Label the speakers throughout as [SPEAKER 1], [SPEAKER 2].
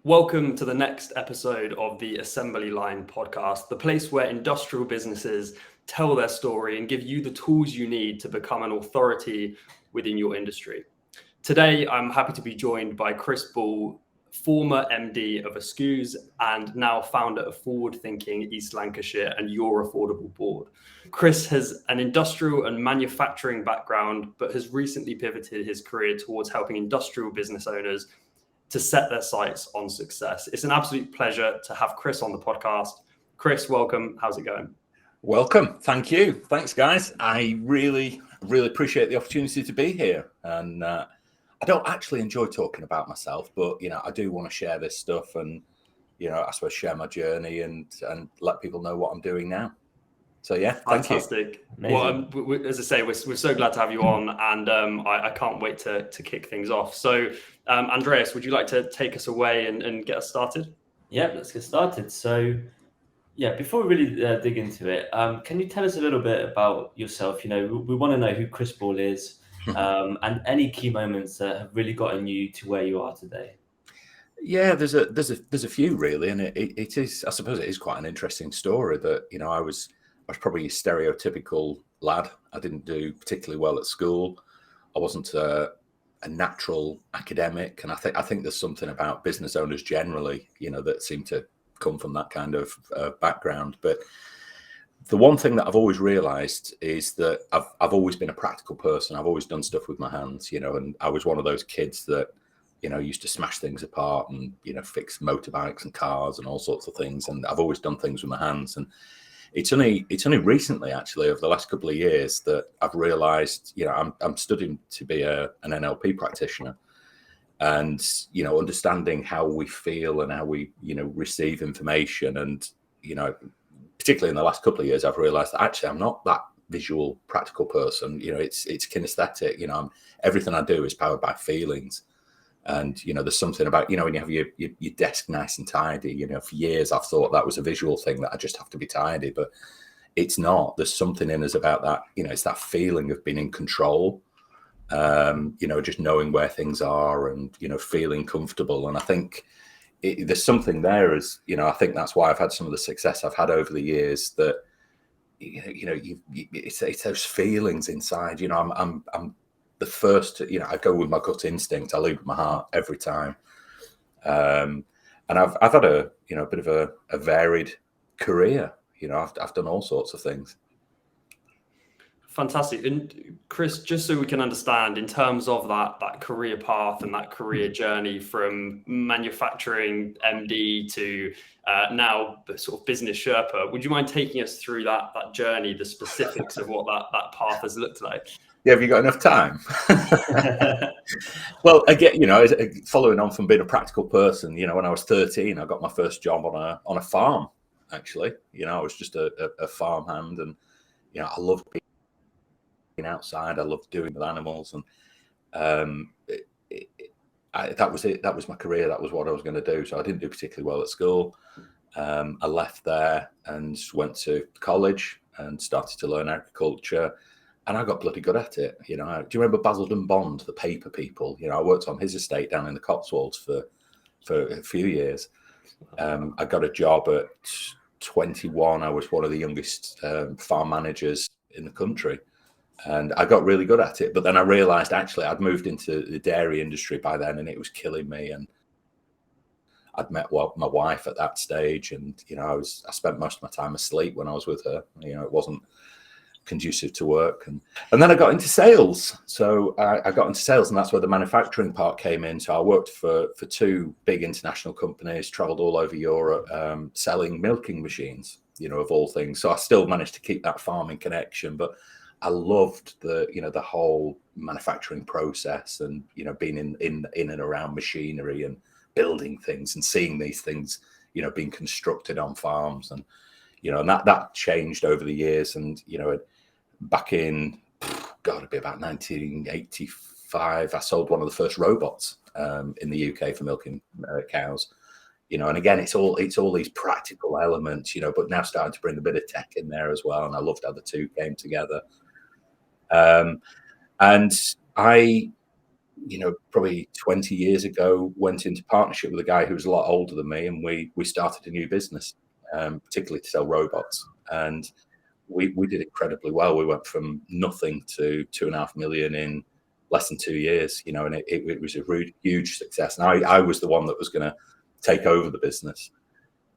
[SPEAKER 1] Welcome to the next episode of the Assembly Line podcast, the place where industrial businesses tell their story and give you the tools you need to become an authority within your industry. Today, I'm happy to be joined by Chris Ball, former MD of Ascuse and now founder of Forward Thinking East Lancashire and Your Affordable Board. Chris has an industrial and manufacturing background, but has recently pivoted his career towards helping industrial business owners to set their sights on success. It's an absolute pleasure to have Chris on the podcast. Chris, welcome. How's it going?
[SPEAKER 2] Welcome. Thank you. Thanks, guys. I really appreciate the opportunity to be here. And I don't actually enjoy talking about myself, but, I do want to share this stuff and, I suppose share my journey and let people know what I'm doing now. So, yeah,
[SPEAKER 1] fantastic. Well, as I say, we're so glad to have you on, and I can't wait to kick things off. So, Andreas, would you like to take us away and get us started?
[SPEAKER 3] Yeah, let's get started. So, before we really dig into it, can you tell us a little bit about yourself? We want to know who Chris Ball is, and any key moments that have really gotten you to where you are today.
[SPEAKER 2] Yeah, there's a few really, and it is, I suppose, it is quite an interesting story that I was probably a stereotypical lad. I didn't do particularly well at school. I wasn't a natural academic, and I think there's something about business owners generally, that seem to come from that kind of background. But the one thing that I've always realised is that I've always been a practical person. I've always done stuff with my hands, and I was one of those kids that used to smash things apart and fix motorbikes and cars and all sorts of things. And I've always done things with my hands. And it's only recently, actually, over the last couple of years, that I've realised, I'm studying to be an NLP practitioner, and understanding how we feel and how we receive information. And particularly in the last couple of years, I've realised that actually I'm not that visual, practical person. It's kinesthetic. Everything I do is powered by feelings. And, there's something about, when you have your desk nice and tidy, for years I've thought that was a visual thing, that I just have to be tidy, but it's not. There's something in us about that, it's that feeling of being in control, just knowing where things are and, feeling comfortable. And I think there's something there as, I think that's why I've had some of the success I've had over the years, that, it's those feelings inside. I'm the first to, I go with my gut instinct. I lead with my heart every time. And I've had a bit of a varied career. I've done all sorts of things.
[SPEAKER 1] Fantastic. And Chris, just so we can understand, in terms of that career path and that career journey from manufacturing MD to now the sort of business Sherpa, would you mind taking us through that journey, the specifics of what that path has looked like?
[SPEAKER 2] Yeah, have you got enough time? Well, again, following on from being a practical person, when I was 13, I got my first job on a farm. Actually, I was just a farm hand, and I loved being outside. I loved doing with animals, and that was it. That was my career. That was what I was going to do. So I didn't do particularly well at school. I left there and went to college and started to learn agriculture. And I got bloody good at it. Do you remember Basildon Bond, the paper people? I worked on his estate down in the Cotswolds for a few years. I got a job at 21. I was one of the youngest farm managers in the country. And I got really good at it. But then I realised, actually, I'd moved into the dairy industry by then, and it was killing me. And I'd met my wife at that stage. And, I spent most of my time asleep when I was with her. It wasn't conducive to work, and then I got into sales. So I got into sales, and that's where the manufacturing part came in. So I worked for two big international companies, traveled all over Europe, selling milking machines, of all things. So I still managed to keep that farming connection, but I loved the whole manufacturing process, and being in and around machinery and building things and seeing these things being constructed on farms. And and that changed over the years. And back in, it'd be about 1985, I sold one of the first robots in the UK for milking cows. And again, it's all these practical elements, but now starting to bring a bit of tech in there as well. And I loved how the two came together. And I probably 20 years ago, went into partnership with a guy who was a lot older than me, and we started a new business, particularly to sell robots. And we did incredibly well. We went from nothing to 2.5 million in less than 2 years, and it was a huge success. And I was the one that was going to take over the business,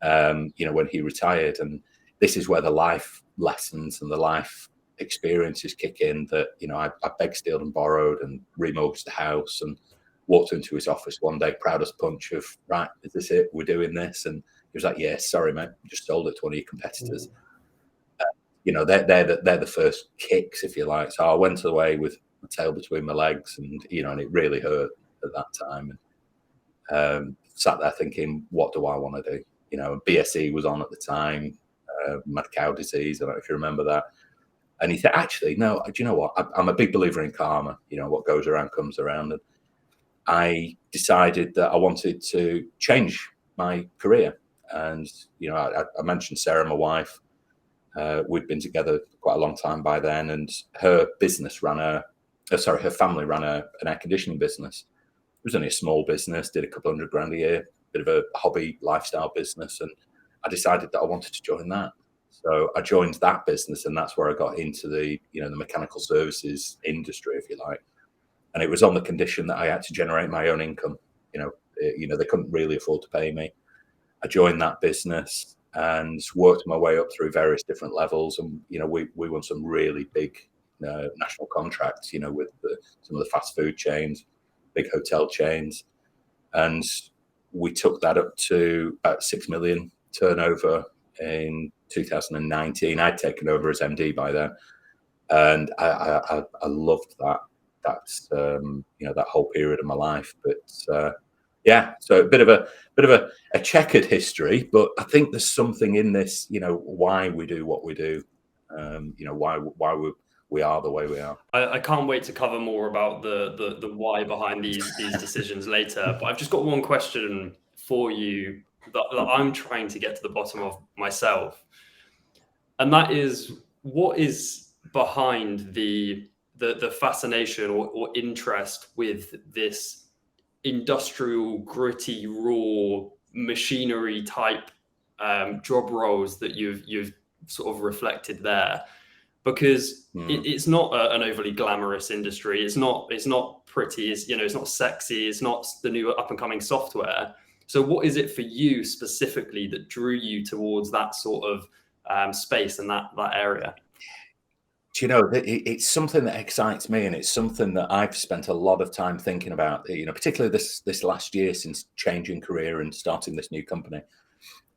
[SPEAKER 2] when he retired. And this is where the life lessons and the life experiences kick in, that I begged, stealed and borrowed and remortgaged the house, and walked into his office one day, proud as punch of, right, is this it, we're doing this? And he was like, yeah, sorry mate, just sold it to one of your competitors. They're the first kicks, if you like. So I went away with my tail between my legs, and and it really hurt at that time, and sat there thinking, what do I want to do? BSE was on at the time, mad cow disease, I don't know if you remember that. And he said, actually, no, do you know what? I'm a big believer in karma. What goes around comes around. And I decided that I wanted to change my career. And, I mentioned Sarah, my wife. We'd been together quite a long time by then. And her business her family ran an air conditioning business. It was only a small business, did a couple $100,000 a year, bit of a hobby lifestyle business. And I decided that I wanted to join that. So I joined that business, and that's where I got into the mechanical services industry, if you like. And it was on the condition that I had to generate my own income. They couldn't really afford to pay me. I joined that business and worked my way up through various different levels. And, we won some really big national contracts, with some of the fast food chains, big hotel chains. And we took that up to about 6 million turnover in 2019. I'd taken over as MD by then, and I loved that. That's that whole period of my life. But so a bit of a checkered history, but I think there's something in this. Why we do what we do. Why we are the way we are.
[SPEAKER 1] I can't wait to cover more about the why behind these decisions later. But I've just got one question for you that I'm trying to get to the bottom of myself. And that is, what is behind the fascination or interest with this industrial, gritty, raw, machinery type job roles that you've sort of reflected there? Because it's not an overly glamorous industry. It's not pretty. It's not sexy. It's not the new up and coming software. So what is it for you specifically that drew you towards that sort of space and that area?
[SPEAKER 2] Do you know, it's something that excites me, and it's something that I've spent a lot of time thinking about, particularly this last year since changing career and starting this new company.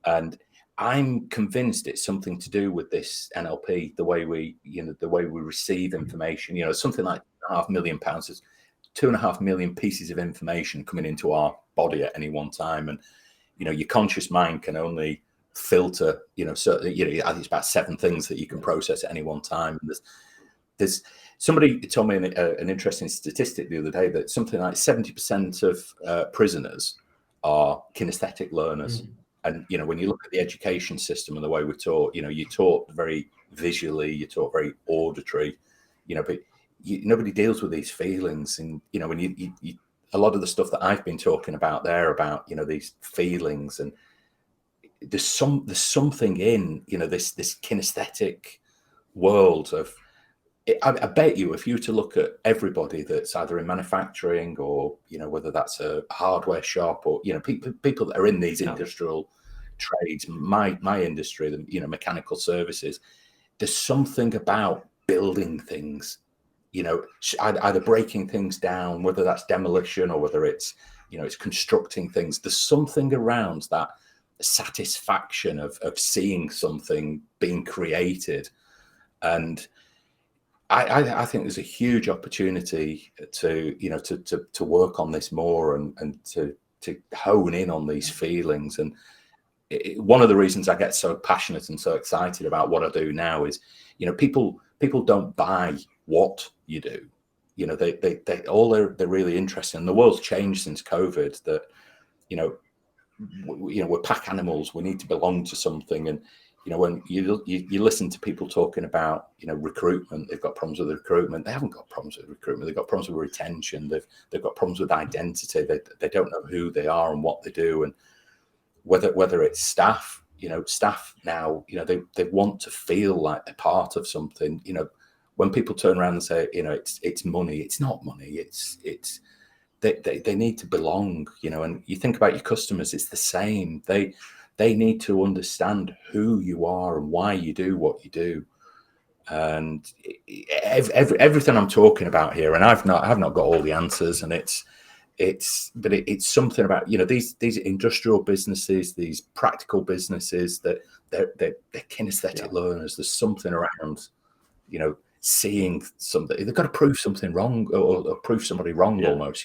[SPEAKER 2] And I'm convinced it's something to do with this NLP, the way we receive information. Something like £500,000, 2.5 million pieces of information coming into our body at any one time. And, your conscious mind can only filter, certain, I think it's about 7 things that you can process at any one time. And there's somebody told me an interesting statistic the other day that something like 70% of prisoners are kinesthetic learners. And, when you look at the education system and the way we're taught, you're taught very visually, you're taught very auditory, but nobody deals with these feelings. And, when you a lot of the stuff that I've been talking about there about, these feelings, and there's something in, this kinesthetic world of, I bet you if you were to look at everybody that's either in manufacturing or, whether that's a hardware shop or, people that are in these industrial trades, my industry, the, mechanical services, there's something about building things, either breaking things down, whether that's demolition or whether it's, it's constructing things. There's something around that satisfaction of seeing something being created. And I think there's a huge opportunity to work on this more and to hone in on these feelings. And one of the reasons I get so passionate and so excited about what I do now is, people don't buy what you do. They're really interested. And the world's changed since COVID. That we're pack animals. We need to belong to something. And when you listen to people talking about, recruitment, they've got problems with recruitment. They haven't got problems with recruitment. They've got problems with retention. They've got problems with identity. They don't know who they are and what they do. And whether it's staff, staff now, they want to feel like they're part of something. When people turn around and say, it's money, it's not money. They need to belong, and you think about your customers, it's the same. They need to understand who you are and why you do what you do. And everything I'm talking about here, and I've not got all the answers, and it's something about, these industrial businesses, these practical businesses, that they're kinesthetic learners. There's something around, seeing something. They've got to prove something wrong, or prove somebody wrong almost,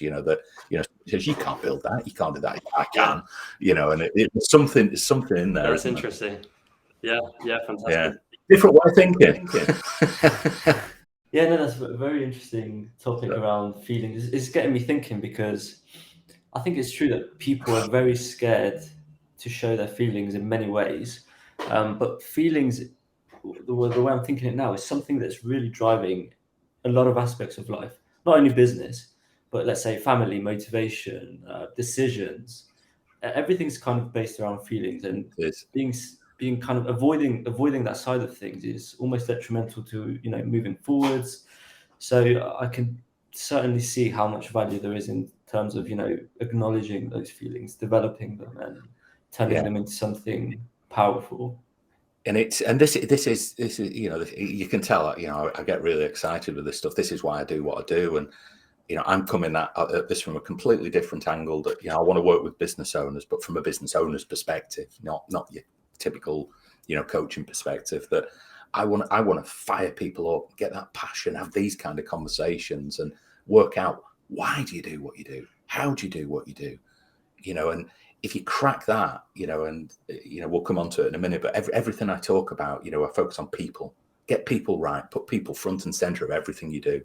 [SPEAKER 2] because you can't build that, you can't do that, I can, and it's something in there.
[SPEAKER 1] That's interesting. Yeah, fantastic.
[SPEAKER 2] Yeah. Different way of thinking.
[SPEAKER 3] Yeah, no, that's a very interesting topic around feelings. It's getting me thinking, because I think it's true that people are very scared to show their feelings in many ways. But feelings, the way I'm thinking it now, is something that's really driving a lot of aspects of life, not only business, but let's say family, motivation, decisions. Everything's kind of based around feelings, and being kind of avoiding that side of things is almost detrimental to moving forwards. So I can certainly see how much value there is in terms of acknowledging those feelings, developing them, and turning them into something powerful.
[SPEAKER 2] And this is you can tell, I get really excited with this stuff. This is why I do what I do, and I'm coming at this from a completely different angle. That I want to work with business owners, but from a business owner's perspective, not your typical coaching perspective. That I want to fire people up, get that passion, have these kind of conversations, and work out, why do you do what you do? How do you do what you do? And if you crack that, and we'll come on to it in a minute, but everything I talk about, I focus on people. Get people right, put people front and center of everything you do,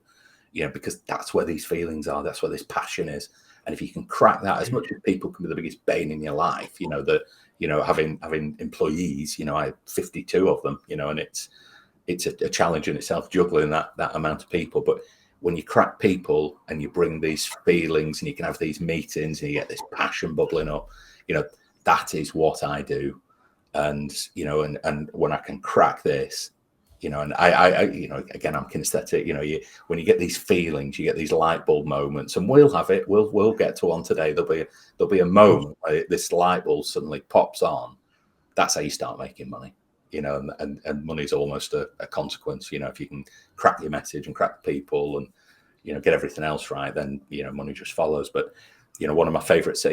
[SPEAKER 2] because that's where these feelings are, that's where this passion is. And if you can crack that, as much as people can be the biggest bane in your life, having employees, I have 52 of them, and it's a challenge in itself, juggling that amount of people. But when you crack people and you bring these feelings, and you can have these meetings, and you get this passion bubbling up, that is what I do. And and when I can crack this, and I again, I'm kinesthetic. When you get these feelings, you get these light bulb moments, and we'll have it. We'll get to one today. There'll be a moment where this light bulb suddenly pops on. That's how you start making money. And money's almost a consequence. If you can crack your message and crack the people, and get everything else right, then money just follows. But one of my favorites,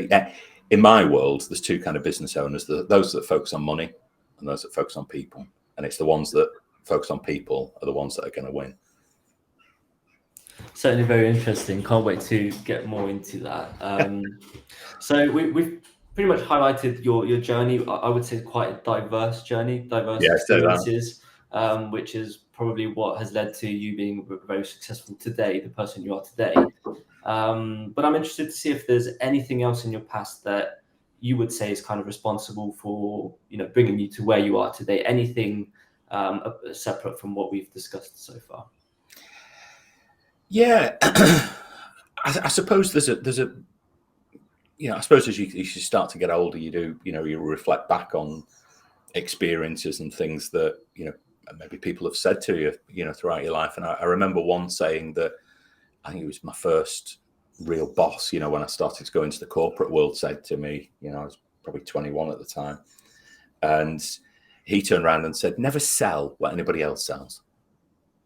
[SPEAKER 2] in my world, there's two kind of business owners: those that focus on money, and those that focus on people. And it's the ones that focus on people are the ones that are going to win.
[SPEAKER 3] Certainly very interesting. Can't wait to get more into that. So we've pretty much highlighted your journey. I would say quite a diverse journey, diverse experiences, which is probably what has led to you being very successful today, the person you are today. But I'm interested to see if there's anything else in your past that you would say is kind of responsible for, bringing you to where you are today. Anything separate from what we've discussed so far?
[SPEAKER 2] Yeah, I suppose there's a I suppose as you start to get older, you reflect back on experiences and things that maybe people have said to you throughout your life. And I remember one saying that, I think it was my first real boss, when I started to go into the corporate world, said to me, I was probably 21 at the time, and he turned around and said, never sell what anybody else sells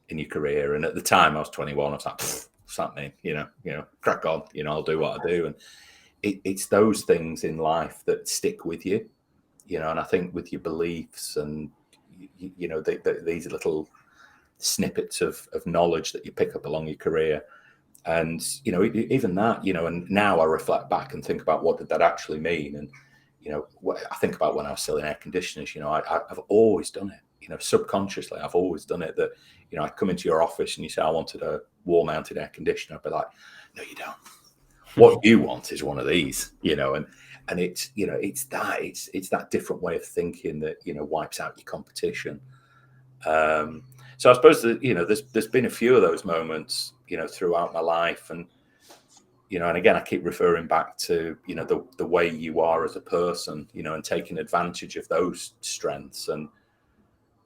[SPEAKER 2] in your career. And at the time I was 21, I was like, what's that mean? Crack on, I'll do what I do. And it's those things in life that stick with you, and I think with your beliefs and, these little snippets of knowledge that you pick up along your career. And, even that, and now I reflect back and think about what did that actually mean? And, I think about when I was selling air conditioners, I've always done it, subconsciously, I've always done it. That, I'd come into your office and you say, I wanted a wall mounted air conditioner. I'd be like, no, you don't. What you want is one of these, and and it's that different way of thinking that wipes out your competition. So I suppose that there's been a few of those moments throughout my life, and and again I keep referring back to the way you are as a person, and taking advantage of those strengths, and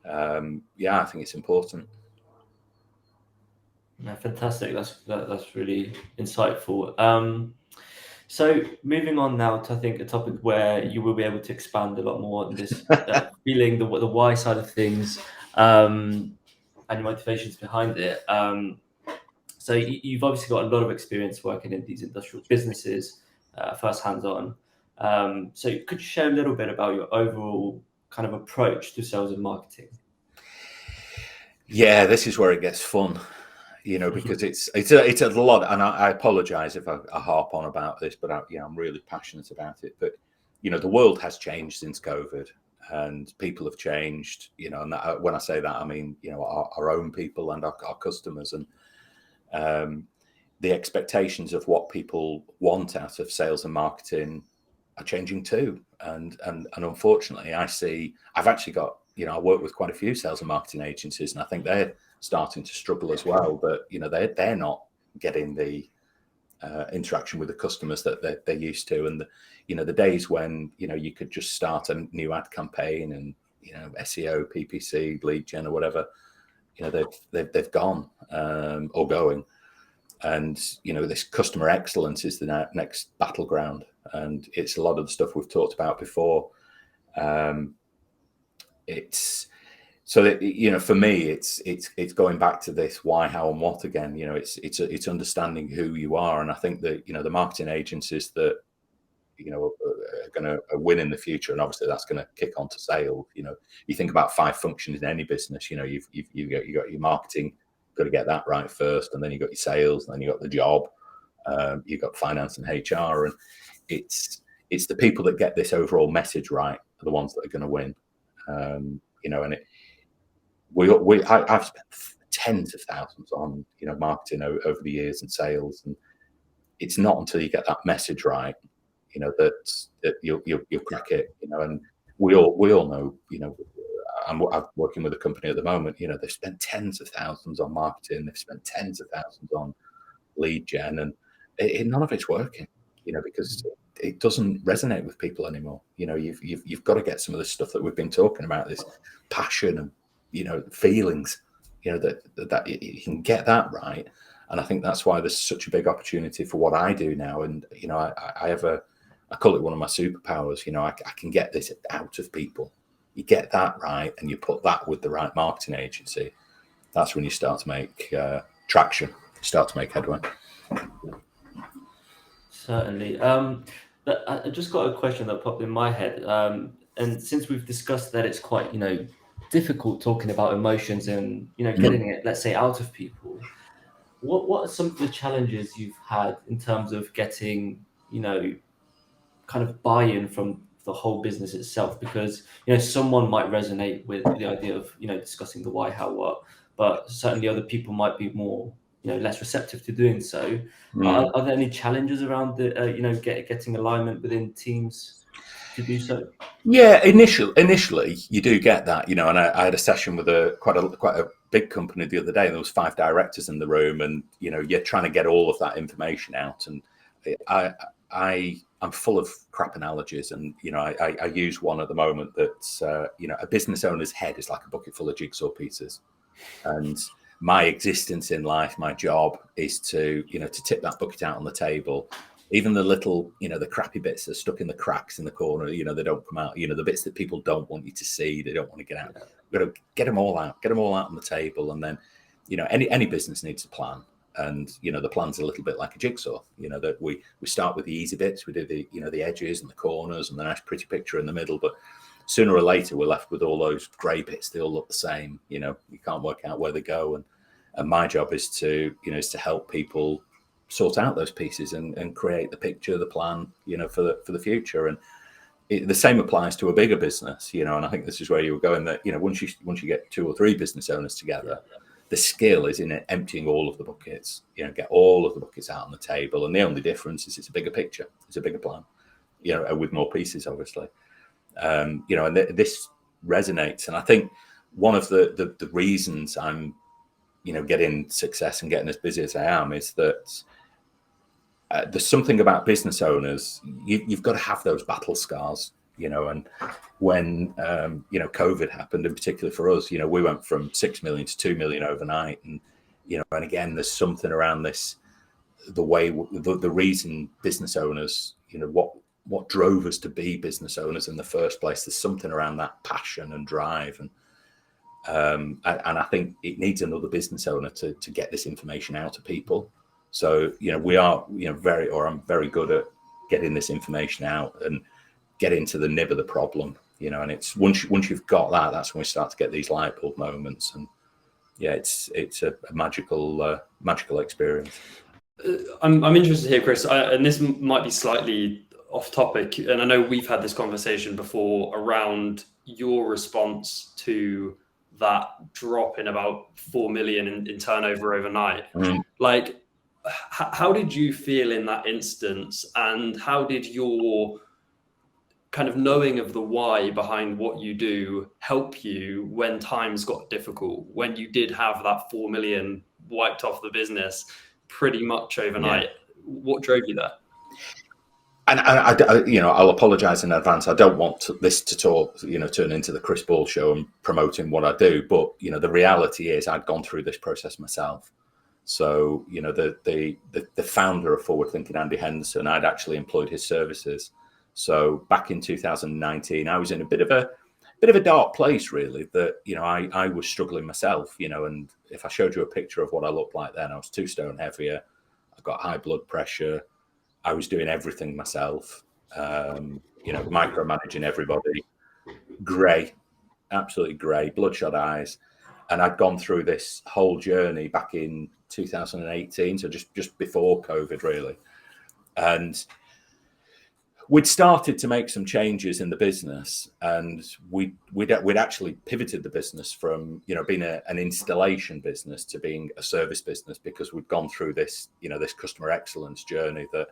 [SPEAKER 2] I think it's important.
[SPEAKER 3] Yeah, fantastic. That's really insightful. So moving on now to, I think, a topic where you will be able to expand a lot more on this feeling, the why side of things, and your motivations behind it. So you've obviously got a lot of experience working in these industrial businesses, first hands-on. So could you share a little bit about your overall kind of approach to sales and marketing?
[SPEAKER 2] Yeah, this is where it gets fun. Because it's a lot, and I apologize if I harp on about this, but I'm really passionate about it. But the world has changed since COVID, and people have changed. And when I say that, I mean our own people and our customers, and the expectations of what people want out of sales and marketing are changing too. And unfortunately, I've actually got I work with quite a few sales and marketing agencies, and I think they're starting to struggle as well. But they're not getting the interaction with the customers that they're used to, and the days when you could just start a new ad campaign and SEO, PPC, lead gen, or whatever, they've gone or going. And this customer excellence is the next battleground, and it's a lot of the stuff we've talked about before. It's so that for me, it's going back to this why, how, and what again. It's understanding who you are, and I think that the marketing agencies that are going to win in the future, and obviously that's going to kick on to sales. You think about 5 functions in any business. You've got your marketing, got to get that right first, and then you've got your sales, and then you've got the job, you've got finance and HR, and it's the people that get this overall message right are the ones that are going to win. And I've spent tens of thousands on marketing over the years and sales, and it's not until you get that message right that you'll crack it. And we all know I'm working with a company at the moment. They've spent tens of thousands on marketing, they've spent tens of thousands on lead gen, and none of it's working because it doesn't resonate with people anymore. You've got to get some of the stuff that we've been talking about, this passion and feelings, that you can get that right. And I think that's why there's such a big opportunity for what I do now. And I have I call it one of my superpowers. I can get this out of people. You get that right, and you put that with the right marketing agency. That's when you start to make traction, start to make headway.
[SPEAKER 3] Certainly. But I just got a question that popped in my head. And since we've discussed that it's quite, difficult talking about emotions and, getting it, let's say, out of people, what are some of the challenges you've had in terms of getting, kind of buy-in from the whole business itself? Because, someone might resonate with the idea of, discussing the why, how, what, but certainly other people might be more less receptive to doing so. Are there any challenges around the getting alignment within teams to do so?
[SPEAKER 2] Yeah, initially you do get that, and I had a session with quite a big company the other day, and there was 5 directors in the room, and you're trying to get all of that information out, and I'm full of crap analogies, and I use one at the moment that's a business owner's head is like a bucket full of jigsaw pieces, and my existence in life, my job is to tip that bucket out on the table. Even the little, the crappy bits that are stuck in the cracks in the corner, they don't come out. The bits that people don't want you to see, they don't want to get out. We've got to get them all out on the table. And then, any business needs a plan. And, the plan's a little bit like a jigsaw, that we start with the easy bits. We do the edges and the corners and the nice pretty picture in the middle. But sooner or later, we're left with all those grey bits. They all look the same. You can't work out where they go. And my job is to help people sort out those pieces and create the picture, the plan, for the future. And the same applies to a bigger business, and I think this is where you were going, that, once you get 2 or 3 business owners together, the skill is in emptying all of the buckets, get all of the buckets out on the table. And the only difference is it's a bigger picture, it's a bigger plan. with more pieces, obviously. And this resonates. And I think one of the reasons I'm, getting success and getting as busy as I am is that there's something about business owners. You've got to have those battle scars, and when, COVID happened, in particular for us, we went from 6 million to 2 million overnight. And, and again, there's something around this, the reason business owners, what drove us to be business owners in the first place. There's something around that passion and drive. And I think it needs another business owner to get this information out to people. So, we are, I'm very good at getting this information out and getting to the nib of the problem, and it's once you've got that, that's when we start to get these light bulb moments. And yeah, it's a magical experience.
[SPEAKER 1] I'm interested to hear, Chris, and this might be slightly off topic, and I know we've had this conversation before around your response to that drop in about 4 million in turnover overnight. Like, how did you feel in that instance, and how did your kind of knowing of the why behind what you do help you when times got difficult, when you did have that 4 million wiped off the business pretty much overnight? What drove you there?
[SPEAKER 2] And I'll apologize in advance. I don't want this to turn into the Chris Ball show and promoting what I do. But, the reality is I'd gone through this process myself. So, the founder of Forward Thinking, Andy Henderson, I'd actually employed his services. So back in 2019, I was in a bit of a dark place, really, that, I was struggling myself, and if I showed you a picture of what I looked like then, I was 2 stone heavier. I've got high blood pressure. I was doing everything myself, micromanaging everybody, grey, absolutely grey, bloodshot eyes. And I'd gone through this whole journey back in 2018, so just before COVID, really. And we'd started to make some changes in the business, and we'd actually pivoted the business from, being an installation business to being a service business, because we'd gone through this, this customer excellence journey that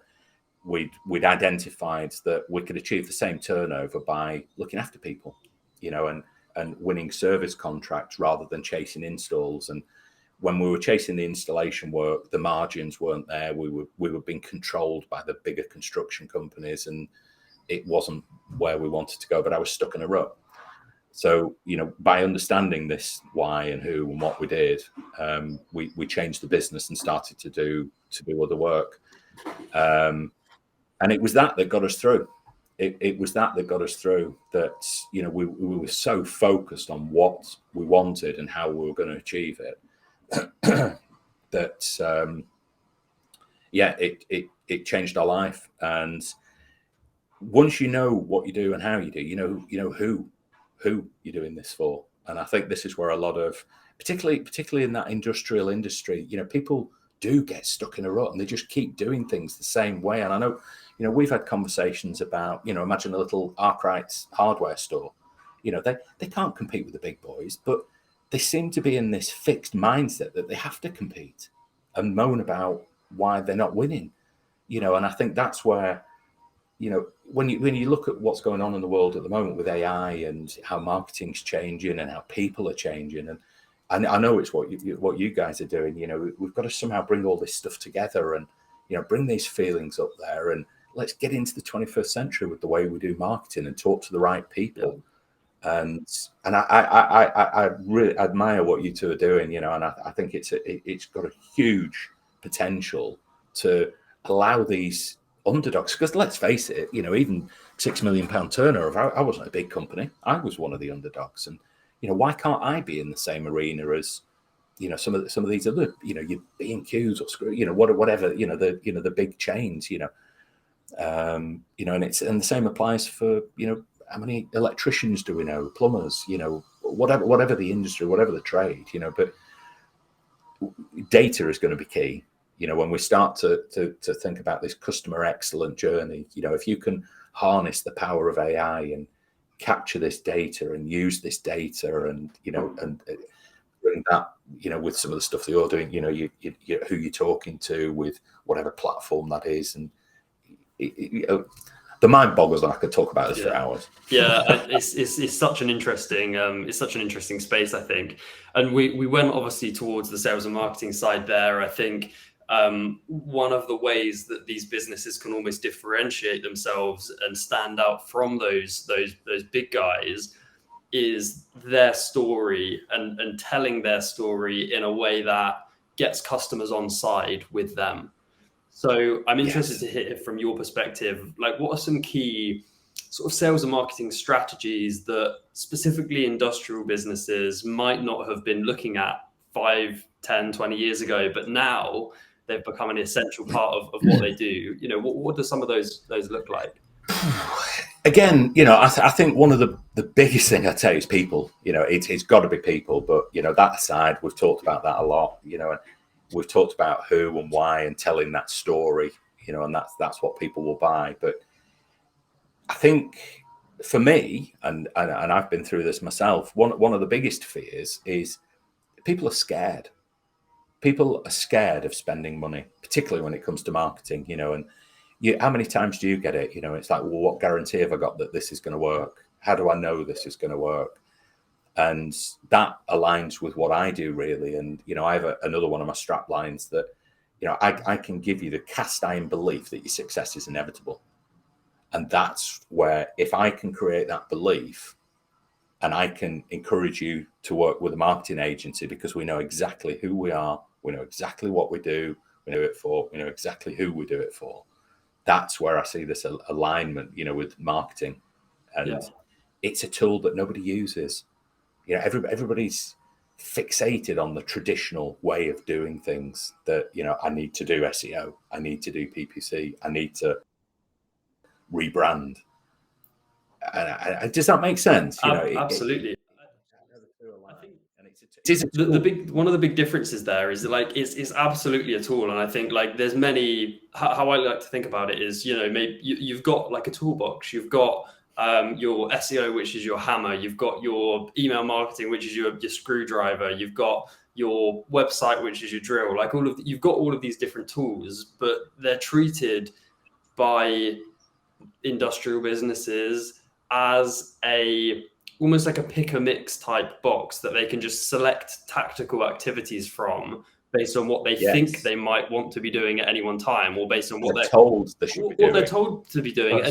[SPEAKER 2] we'd identified that we could achieve the same turnover by looking after people, and winning service contracts rather than chasing installs. And when we were chasing the installation work, the margins weren't there. We were being controlled by the bigger construction companies, and it wasn't where we wanted to go, but I was stuck in a rut. So, by understanding this why and who and what we did, we changed the business and started to do other work. And it was that got us through. It was that got us through, that, we were so focused on what we wanted and how we were going to achieve it, that, it changed our life. And once you know what you do and how you do, you know who you're doing this for. And I think this is where a lot of, particularly in that industrial industry, people do get stuck in a rut and they just keep doing things the same way. And I know, we've had conversations about, imagine a little Arkwright's hardware store. They can't compete with the big boys, but they seem to be in this fixed mindset that they have to compete and moan about why they're not winning. And I think that's where, when you look at what's going on in the world at the moment with AI and how marketing's changing and how people are changing, and I know it's what you guys are doing. We've got to somehow bring all this stuff together and, bring these feelings up there, and let's get into the 21st century with the way we do marketing and talk to the right people. Yeah. And I really admire what you two are doing, and I think it's got a huge potential to allow these underdogs, because let's face it, even £6 million turnover, I wasn't a big company. I was one of the underdogs, and why can't I be in the same arena as some of these other your B&Qs or Screw, whatever the big chains, and the same applies for how many electricians do we know, plumbers, whatever the industry, whatever the trade, but data is going to be key. When we start to think about this customer excellent journey, if you can harness the power of AI and capture this data and use this data and, and bring that, with some of the stuff that you're doing, you who you're talking to with whatever platform that is. And the mind boggles, and I could talk about this for hours.
[SPEAKER 1] Yeah, it's such an interesting space, I think. And we went obviously towards the sales and marketing side there. I think one of the ways that these businesses can almost differentiate themselves and stand out from those big guys is their story and telling their story in a way that gets customers on side with them. So I'm interested to hear from your perspective, like what are some key sort of sales and marketing strategies that specifically industrial businesses might not have been looking at 5, 10, 20 years ago, but now they've become an essential part of what they do? You know, what do some of those look like?
[SPEAKER 2] Again, you know, I think one of the biggest thing I'd say is people. You know, it's got to be people. But, you know, that aside, we've talked about that a lot, you know, and we've talked about who and why and telling that story, you know, and that's what people will buy. But I think for me, and I've been through this myself, one of the biggest fears is people are scared. People are scared of spending money, particularly when it comes to marketing, you know, and how many times do you get it? You know, it's like, well, what guarantee have I got that this is going to work? How do I know this is going to work? And that aligns with what I do, really. And, you know, I have another one of my strap lines that, you know, I can give you the cast iron belief that your success is inevitable. And that's where, if I can create that belief and I can encourage you to work with a marketing agency because we know exactly who we are, we know exactly what we do it for, we know exactly who we do it for. That's where I see this alignment, you know, with marketing. And it's a tool that nobody uses. You know, everybody's fixated on the traditional way of doing things, that, you know, I need to do SEO, I need to do PPC, I need to rebrand. And does that make sense? You know,
[SPEAKER 1] absolutely.
[SPEAKER 2] It is
[SPEAKER 1] one of the big differences there is that, like, it's absolutely a tool. And I think, like, there's many, how I like to think about it is, you know, maybe you've got like a toolbox, you've got your SEO, which is your hammer, you've got your email marketing, which is your screwdriver, you've got your website, which is your drill, like you've got all of these different tools, but they're treated by industrial businesses as almost like a pick a mix type box that they can just select tactical activities from based on what they think they might want to be doing at any one time, or based on what they're told they should be doing. What they're told to be doing.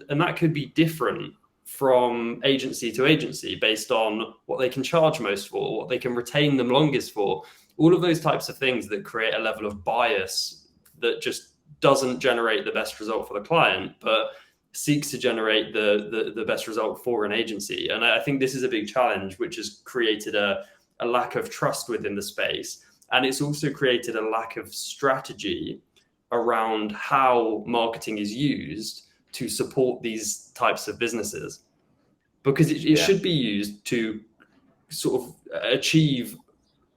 [SPEAKER 1] And that could be different from agency to agency based on what they can charge most for, what they can retain them longest for, all of those types of things that create a level of bias that just doesn't generate the best result for the client, but seeks to generate the best result for an agency. And I think this is a big challenge, which has created a lack of trust within the space. And it's also created a lack of strategy around how marketing is used to support these types of businesses. Because it should be used to sort of achieve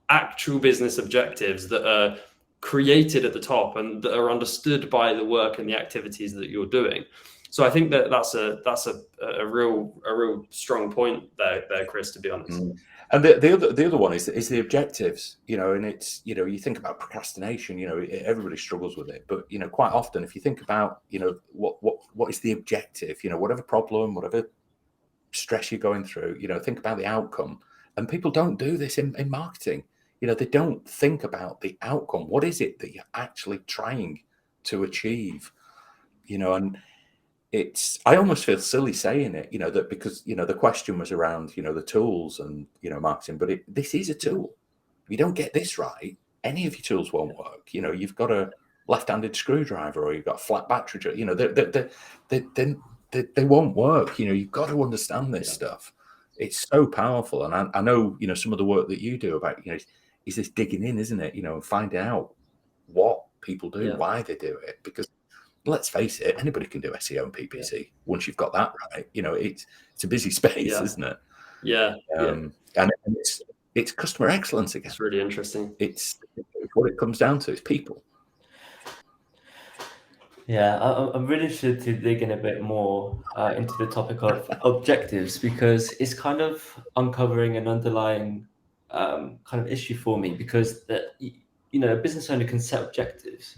[SPEAKER 1] actual business objectives that are created at the top and that are understood by the work and the activities that you're doing. So I think that's a real strong point there, Chris, to be honest.
[SPEAKER 2] And the other one is the objectives, you know, and it's, you know, you think about procrastination, you know, everybody struggles with it, but, you know, quite often if you think about, you know, what is the objective, you know, whatever problem, whatever stress you're going through, you know, think about the outcome. And people don't do this in marketing. You know, they don't think about the outcome. What is it that you're actually trying to achieve? You know, and I almost feel silly saying it, you know, that because, you know, the question was around, you know, the tools and, you know, marketing, but this is a tool. If you don't get this right, any of your tools won't work. You know, you've got a left-handed screwdriver or you've got a flat battery, you know, they won't work. You know, you've got to understand this stuff. It's so powerful. And I know, you know, some of the work that you do about, you know, is this digging in, isn't it? You know, and finding out what people do, why they do it, because let's face it, anybody can do SEO and PPC once you've got that right. You know, it's a busy space, isn't it? And it's customer excellence again.
[SPEAKER 1] It's really interesting.
[SPEAKER 2] It's what it comes down to. It's people.
[SPEAKER 3] Yeah, I'm really interested to dig in a bit more into the topic of objectives, because it's kind of uncovering an underlying kind of issue for me, because you know, a business owner can set objectives,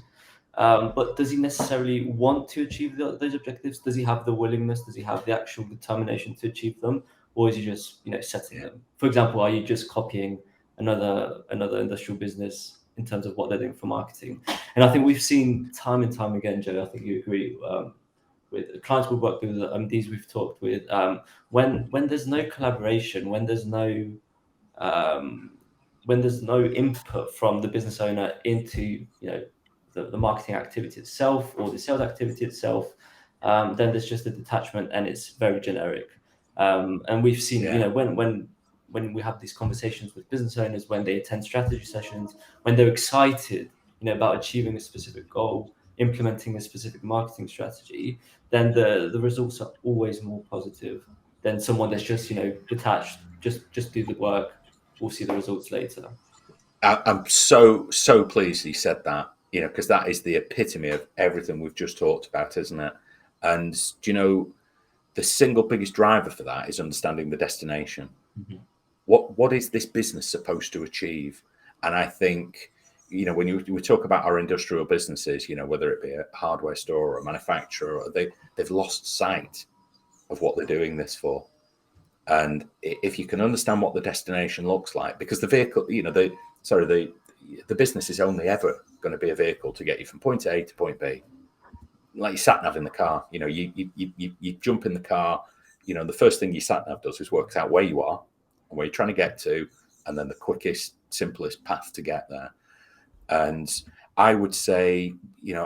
[SPEAKER 3] But does he necessarily want to achieve those objectives? Does he have the willingness? Does he have the actual determination to achieve them? Or is he just, setting them? For example, are you just copying another industrial business in terms of what they're doing for marketing? And I think we've seen time and time again, Joe, I think you agree, with clients we've worked with, these we've talked with, when there's no collaboration, when there's no input from the business owner into the marketing activity itself or the sales activity itself, then there's just a detachment and it's very generic. And we've seen, when we have these conversations with business owners, when they attend strategy sessions, when they're excited, about achieving a specific goal, implementing a specific marketing strategy, then the results are always more positive than someone that's just, detached, just do the work, we'll see the results later.
[SPEAKER 2] I'm so pleased he said that, because that is the epitome of everything we've just talked about, isn't it? And the single biggest driver for that is understanding the destination. Mm-hmm. What is this business supposed to achieve? And I think, when we talk about our industrial businesses, whether it be a hardware store or a manufacturer, they've lost sight of what they're doing this for. And if you can understand what the destination looks like, because the vehicle, the business is only ever going to be a vehicle to get you from point A to point B. Like your sat nav in the car, you jump in the car, the first thing your sat nav does is work out where you are and where you're trying to get to, and then the quickest, simplest path to get there. And I would say,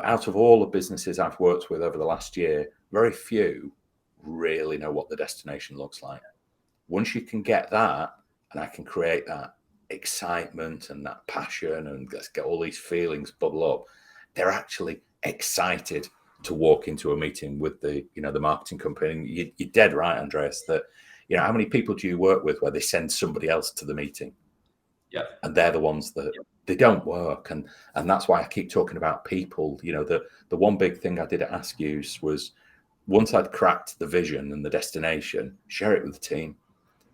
[SPEAKER 2] out of all the businesses I've worked with over the last year, very few really know what the destination looks like. Once you can get that, and I can create that excitement and that passion, and let's get all these feelings bubble up, they're actually excited to walk into a meeting with the marketing company. And you're dead right, Andreas, that, how many people do you work with where they send somebody else to the meeting?
[SPEAKER 3] Yeah.
[SPEAKER 2] And they're the ones that they don't work. And that's why I keep talking about people. The one big thing I did ask you was, once I'd cracked the vision and the destination, share it with the team.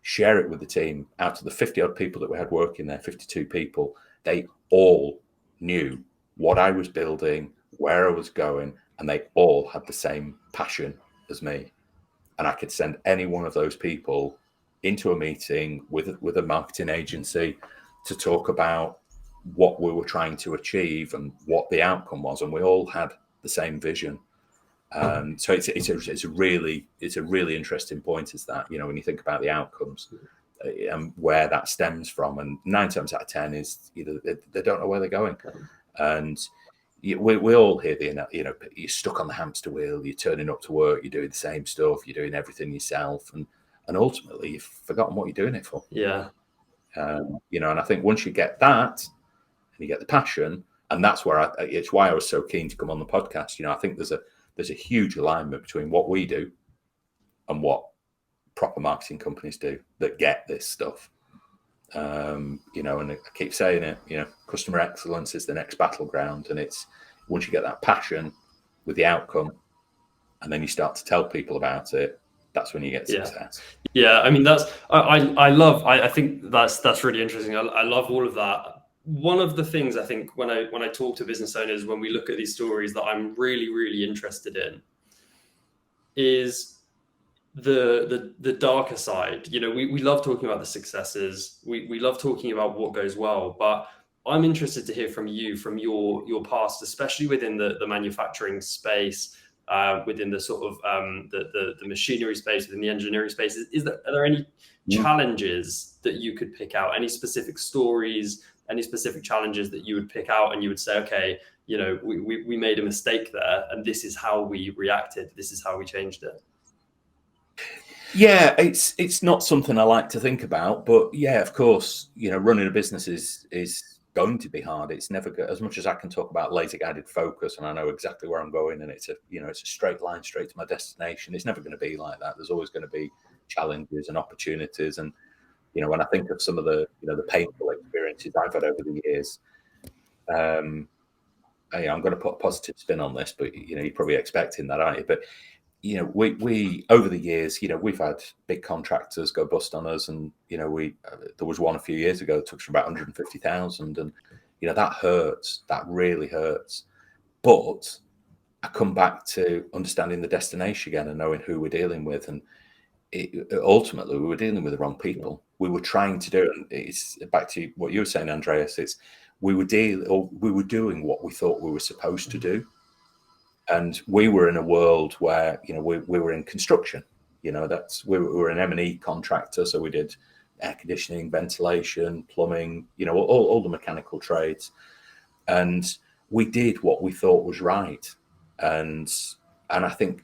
[SPEAKER 2] Share it with the team. Out of the 50 odd people that we had working there, 52 people, they all knew what I was building, where I was going, and they all had the same passion as me. And I could send any one of those people into a meeting with a marketing agency to talk about what we were trying to achieve and what the outcome was, and we all had the same vision. So it's a really interesting point, is that, when you think about the outcomes and where that stems from, and 9 times out of 10 is either they don't know where they're going, and we all hear you're stuck on the hamster wheel, you're turning up to work, you're doing the same stuff, you're doing everything yourself, and ultimately you've forgotten what you're doing it for.
[SPEAKER 1] Yeah.
[SPEAKER 2] And I think once you get that and you get the passion, and that's where it's why I was so keen to come on the podcast. I think there's a huge alignment between what we do and what proper marketing companies do that get this stuff. And I keep saying it, customer excellence is the next battleground. And it's once you get that passion with the outcome, and then you start to tell people about it, that's when you get success.
[SPEAKER 1] Yeah. I mean, I think that's really interesting. I love all of that. One of the things I think when I talk to business owners, when we look at these stories, that I'm really, really interested in is the darker side. We love talking about the successes. We love talking about what goes well, but I'm interested to hear from you, from your past, especially within the manufacturing space, within the sort of the machinery space, within the engineering space. Are there any challenges that you could pick out? Any specific stories? Any specific challenges that you would pick out and you would say, okay, we made a mistake there, and this is how we reacted. This is how we changed it.
[SPEAKER 2] Yeah, it's not something I like to think about, but yeah, of course, running a business is going to be hard. It's never good. As much as I can talk about laser guided focus, and I know exactly where I'm going, and it's a straight line straight to my destination. It's never going to be like that. There's always going to be challenges and opportunities, and when I think of some of the the painful experiences I've had over the years, I'm going to put a positive spin on this, but you're probably expecting that, aren't you? But we over the years, we've had big contractors go bust on us, and there was one a few years ago that took us from about 150,000, and that hurts. That really hurts. But I come back to understanding the destination again and knowing who we're dealing with. And ultimately, we were dealing with the wrong people. We were trying to do it. And it's back to what you were saying, Andreas. We were doing what we thought we were supposed to do. And we were in a world where, we were in construction. We were an M&E contractor. So we did air conditioning, ventilation, plumbing, all the mechanical trades. And we did what we thought was right. And I think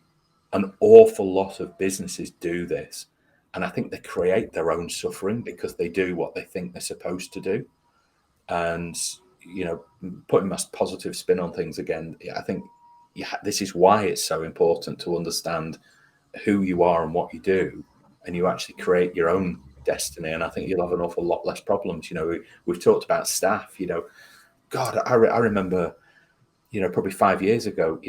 [SPEAKER 2] an awful lot of businesses do this. And I think they create their own suffering because they do what they think they're supposed to do. And, putting my positive spin on things again, I think this is why it's so important to understand who you are and what you do. And you actually create your own destiny. And I think you'll have an awful lot less problems. We've talked about staff, God, I remember, probably 5 years ago,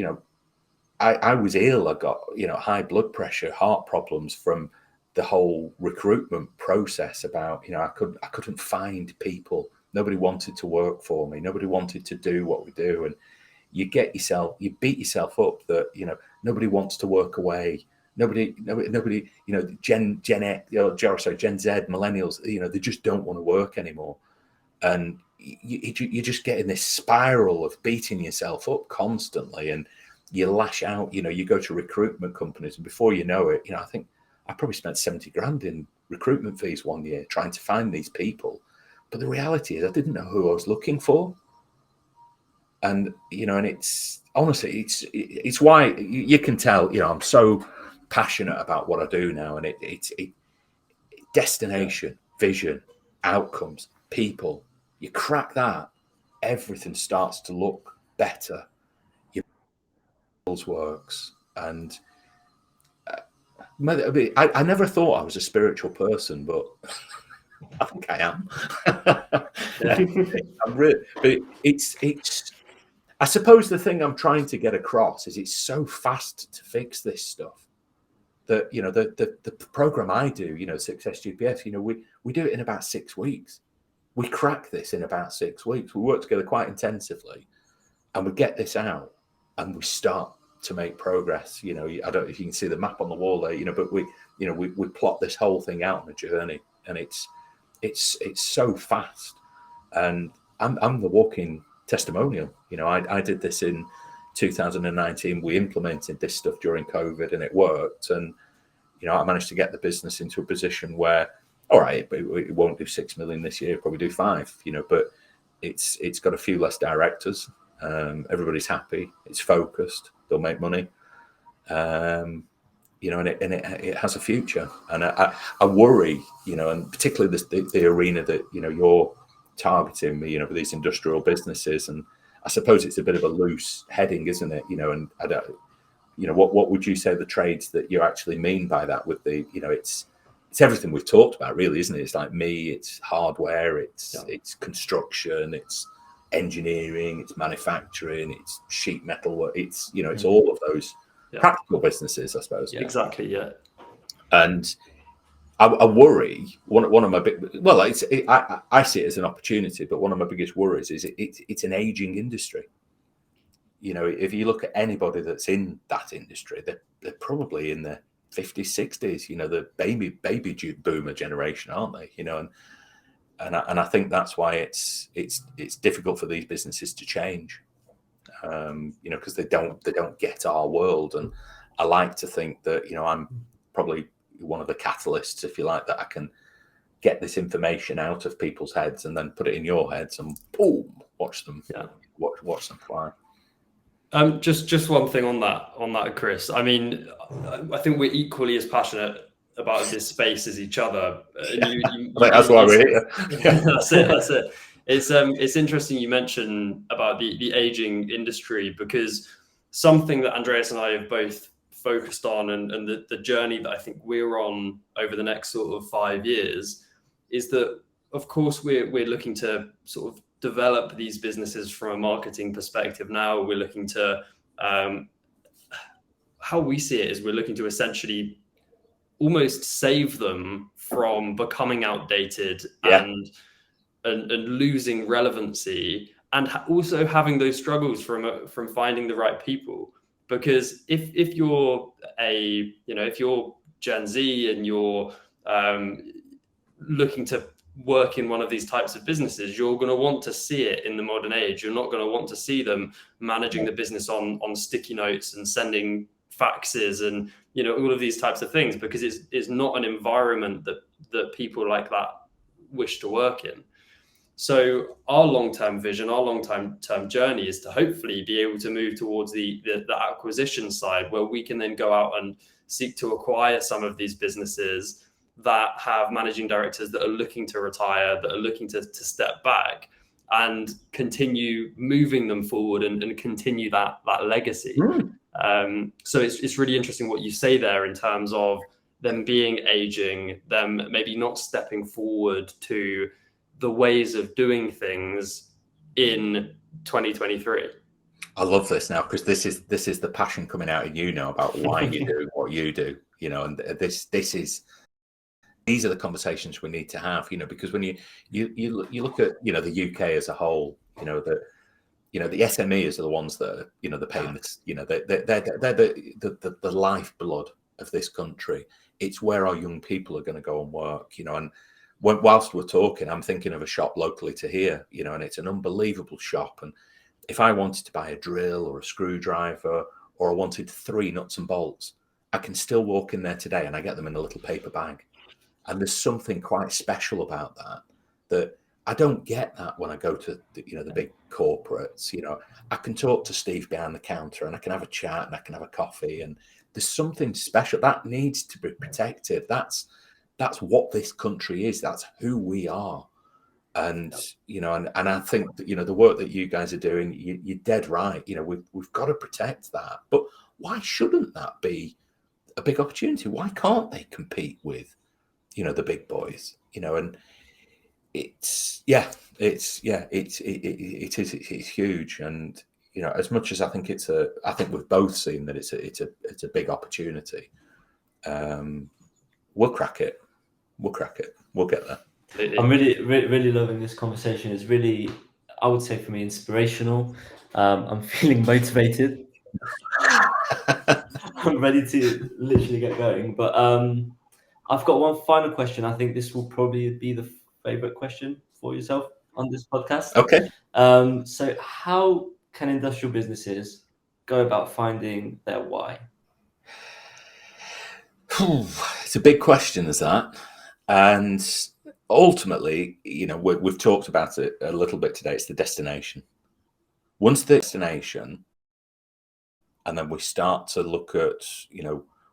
[SPEAKER 2] I was ill. I got, high blood pressure, heart problems from the whole recruitment process about, I couldn't find people. Nobody wanted to work for me. Nobody wanted to do what we do. And you beat yourself up that, nobody wants to work away. Nobody, Gen Z, millennials, they just don't want to work anymore. And you're just getting this spiral of beating yourself up constantly, and you lash out. You go to recruitment companies, and before you know it, I think I probably spent 70 grand in recruitment fees one year trying to find these people. But the reality is, I didn't know who I was looking for, and and it's honestly, it's why you can tell. I'm so passionate about what I do now, and it's destination, vision, outcomes, people. You crack that, everything starts to look better. Your bills works, and I never thought I was a spiritual person, but I think I am. I'm really, but it's. I suppose the thing I'm trying to get across is it's so fast to fix this stuff that the program I do, Success GPS, we do it in about 6 weeks. We crack this in about 6 weeks. We work together quite intensively, and we get this out, and we start to make progress. I don't know if you can see the map on the wall there, but we plot this whole thing out on a journey, and it's so fast. And I'm the walking testimonial. I did this in 2019. We implemented this stuff during COVID, and it worked. And I managed to get the business into a position where, all right, it won't do 6 million this year, probably do 5, but it's got a few less directors. Everybody's happy. It's focused. They'll make money. And it has a future. And I worry, and particularly the arena that, you're targeting me, with these industrial businesses. And I suppose it's a bit of a loose heading, isn't it? And I don't, what would you say the trades that you actually mean by that with the, it's everything we've talked about, really, isn't it? It's like it's hardware, it's construction, it's engineering, it's manufacturing, it's sheet metal, it's it's all of those practical businesses, I suppose.
[SPEAKER 1] Yeah. Exactly, yeah.
[SPEAKER 2] And I worry one of my I see it as an opportunity, but one of my biggest worries is it's an aging industry. If you look at anybody that's in that industry, they're probably in their 50s, 60s, the baby boomer generation, aren't they? And I think that's why it's difficult for these businesses to change, because they don't get our world. And I like to think that I'm probably one of the catalysts, if you like, that I can get this information out of people's heads and then put it in your heads, and boom, watch them fly.
[SPEAKER 1] Just one thing on that, Chris. I mean, I think we're equally as passionate about this space as each other.
[SPEAKER 2] That's why we're here.
[SPEAKER 1] That's it. It's interesting you mentioned about the aging industry, because something that Andreas and I have both focused on, and the journey that I think we're on over the next sort of 5 years, is that, of course, we're looking to sort of develop these businesses from a marketing perspective. Now we're looking to, how we see it is, we're looking to essentially almost save them from becoming outdated and losing relevancy, also having those struggles from finding the right people. Because if you're if you're Gen Z and you're looking to work in one of these types of businesses, you're going to want to see it in the modern age. You're not going to want to see them managing the business on sticky notes and sending faxes and all of these types of things, because it's not an environment that people like that wish to work in. So our long-term vision, our long-term journey is to hopefully be able to move towards the acquisition side, where we can then go out and seek to acquire some of these businesses that have managing directors that are looking to retire, that are looking to step back, and continue moving them forward and continue that legacy. So it's really interesting what you say there in terms of them being aging, them maybe not stepping forward to the ways of doing things in 2023.
[SPEAKER 2] I love this now, because this is the passion coming out of you now about why you do what you do, and these are the conversations we need to have, because when you look at the UK as a whole, the SMEs are the ones that are, they're paying this, they're the lifeblood of this country. It's where our young people are going to go and work, and whilst we're talking, I'm thinking of a shop locally to here, and it's an unbelievable shop. And if I wanted to buy a drill or a screwdriver, or I wanted 3 nuts and bolts, I can still walk in there today and I get them in a little paper bag. And there's something quite special about that I don't get that when I go to the big corporates. I can talk to Steve behind the counter and I can have a chat and I can have a coffee, and there's something special that needs to be protected. That's what this country is. That's who we are. And and I think that the work that you guys are doing, you're dead right. We've got to protect that. But why shouldn't that be a big opportunity? Why can't they compete with the big boys? And it's huge. And as much as I think we've both seen that it's a big opportunity. We'll crack it. We'll get there.
[SPEAKER 3] I'm really loving this conversation. It's really, I would say, for me, inspirational. I'm feeling motivated. I'm ready to literally get going. But I've got one final question. I think this will probably be the favorite question for yourself on this podcast.
[SPEAKER 2] Okay.
[SPEAKER 3] So how can industrial businesses go about finding their why?
[SPEAKER 2] It's a big question, is that? And ultimately, we've talked about it a little bit today. It's the destination. Once the destination, and then we start to look at,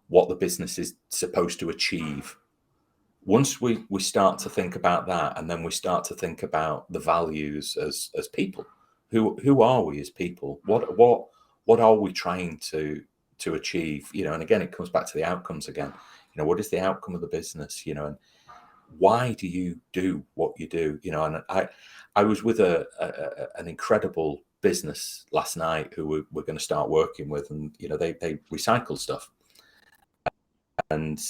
[SPEAKER 2] what the business is supposed to achieve. Once we start to think about that, and then we start to think about the values as people. Who are we as people? What are we trying to achieve? And again, it comes back to the outcomes again. What is the outcome of the business? And why do you do what you do? And I was with an incredible business last night who we're going to start working with, and they recycle stuff. And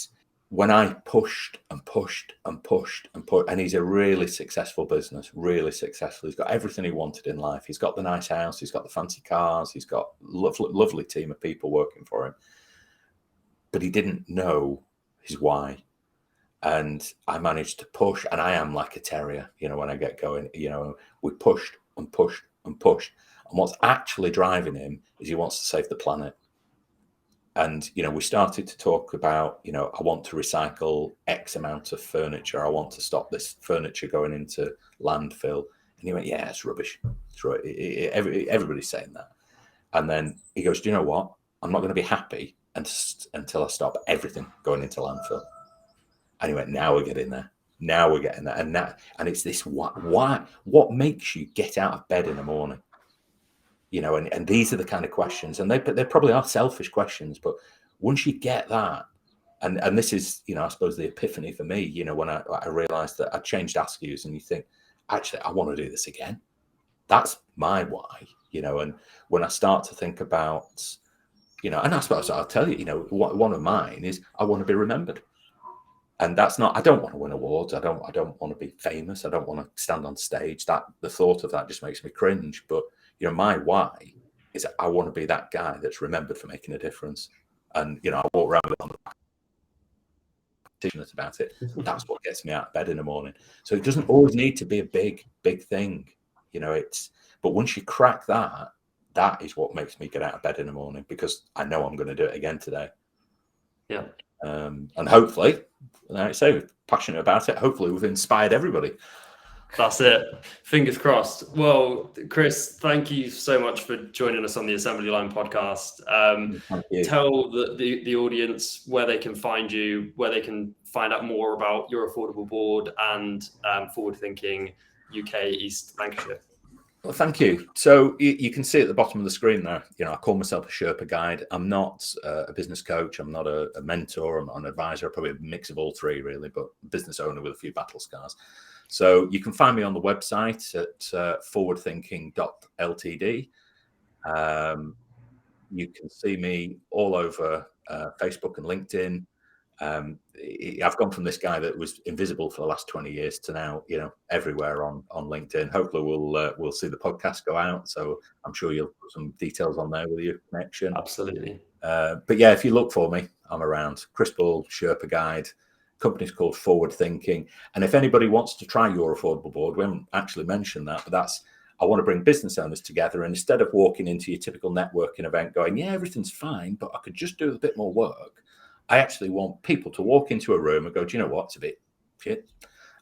[SPEAKER 2] when I pushed, and he's a really successful business, really successful. He's got everything he wanted in life. He's got the nice house. He's got the fancy cars. He's got lovely team of people working for him. But he didn't know his why. And I managed to push, and I am like a terrier, when I get going, we pushed. And what's actually driving him is he wants to save the planet. And, we started to talk about, I want to recycle X amount of furniture. I want to stop this furniture going into landfill. And he went, yeah, it's rubbish. It's right. Everybody's saying that. And then he goes, do you know what? I'm not going to be happy until I stop everything going into landfill. And he went, now we're getting there. And it's this, what makes you get out of bed in the morning? And these are the kind of questions, and they probably are selfish questions, but once you get that, and this is, I suppose the epiphany for me, when I realized that I changed Askew's, and you think, actually, I want to do this again. That's my why, and when I start to think about, and I suppose I'll tell you, one of mine is I want to be remembered. And that's not, I don't want to win awards. I don't want to be famous. I don't want to stand on stage. The thought of that just makes me cringe. But, my why is I want to be that guy that's remembered for making a difference. And, I walk around with on the passionate about it. That's what gets me out of bed in the morning. So it doesn't always need to be a big thing. But once you crack that, that is what makes me get out of bed in the morning, because I know I'm going to do it again today.
[SPEAKER 1] Yeah.
[SPEAKER 2] And hopefully, like I say, passionate about it. Hopefully we've inspired everybody.
[SPEAKER 1] That's it. Fingers crossed. Well, Chris, thank you so much for joining us on the Assembly Line podcast.
[SPEAKER 2] Thank you.
[SPEAKER 1] Tell the audience where they can find you, where they can find out more about your affordable board and Forward Thinking UK East Lancashire.
[SPEAKER 2] Well, thank you. So you can see at the bottom of the screen there, I call myself a Sherpa guide. I'm not a business coach. I'm not a mentor. I'm not an advisor. Probably a mix of all three, really, but business owner with a few battle scars. So you can find me on the website at forwardthinking.ltd. You can see me all over Facebook and LinkedIn. I've gone from this guy that was invisible for the last 20 years to now, everywhere on LinkedIn. Hopefully we'll see the podcast go out. So I'm sure you'll put some details on there with your connection.
[SPEAKER 1] Absolutely.
[SPEAKER 2] But yeah, if you look for me, I'm around. Chris Ball, Sherpa Guide. Company's called Forward Thinking. And if anybody wants to try your affordable board, we haven't actually mentioned that, but I want to bring business owners together. And instead of walking into your typical networking event going, yeah, everything's fine, but I could just do a bit more work, I actually want people to walk into a room and go, do you know what? It's a bit shit.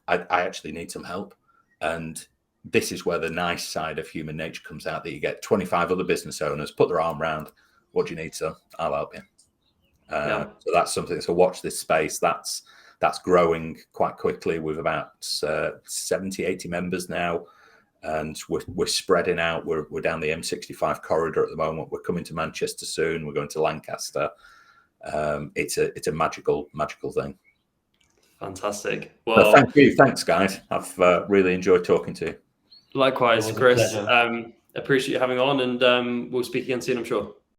[SPEAKER 2] I actually need some help. And this is where the nice side of human nature comes out, that you get 25 other business owners, put their arm around, what do you need, sir? I'll help you. So that's something. So watch this space. That's growing quite quickly with about 70, 80 members now. And we're spreading out. We're down the M65 corridor at the moment. We're coming to Manchester soon. We're going to Lancaster. It's a magical thing.
[SPEAKER 1] Fantastic. Well,
[SPEAKER 2] thank you. Thanks, guys. I've really enjoyed talking to you.
[SPEAKER 1] Likewise, Chris. Appreciate you having on, and we'll speak again soon, I'm sure.